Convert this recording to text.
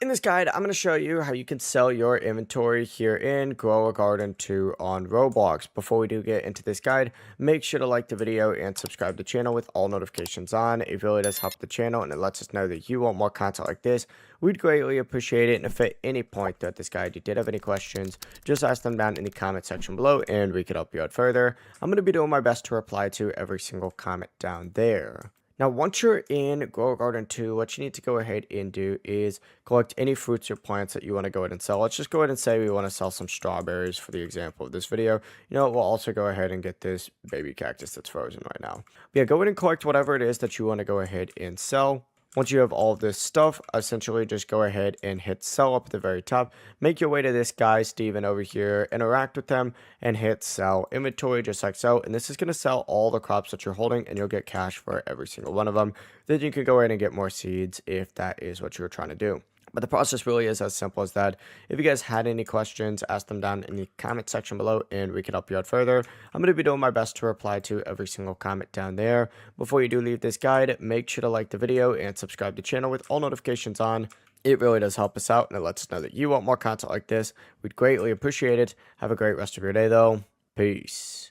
In this guide, I'm going to show you how you can sell your inventory here in Grow a Garden 2 on Roblox. Before we do get into this guide, make sure to like the video and subscribe to the channel with all notifications on. It really does help the channel and it lets us know that you want more content like this. We'd greatly appreciate it. And if at any point throughout this guide you did have any questions, just ask them down in the comment section below and we could help you out further. I'm going to be doing my best to reply to every single comment down there. Now, once you're in Grow Garden 2, what you need to go ahead and do is collect any fruits or plants that you want to go ahead and sell. Let's just go ahead and say we want to sell some strawberries for the example of this video. You know, we'll also go ahead and get this baby cactus that's frozen right now. But yeah, go ahead and collect whatever it is that you want to go ahead and sell. Once you have all of this stuff, essentially just go ahead and hit sell up at the very top. Make your way to this guy, Steven, over here, interact with them, and hit sell inventory just like so. And this is going to sell all the crops that you're holding, and you'll get cash for every single one of them. Then you can go ahead and get more seeds if that is what you're trying to do. But the process really is as simple as that. If you guys had any questions, ask them down in the comment section below and we can help you out further. I'm going to be doing my best to reply to every single comment down there. Before you do leave this guide, make sure to like the video and subscribe to the channel with all notifications on. It really does help us out and it lets us know that you want more content like this. We'd greatly appreciate it. Have a great rest of your day though. Peace.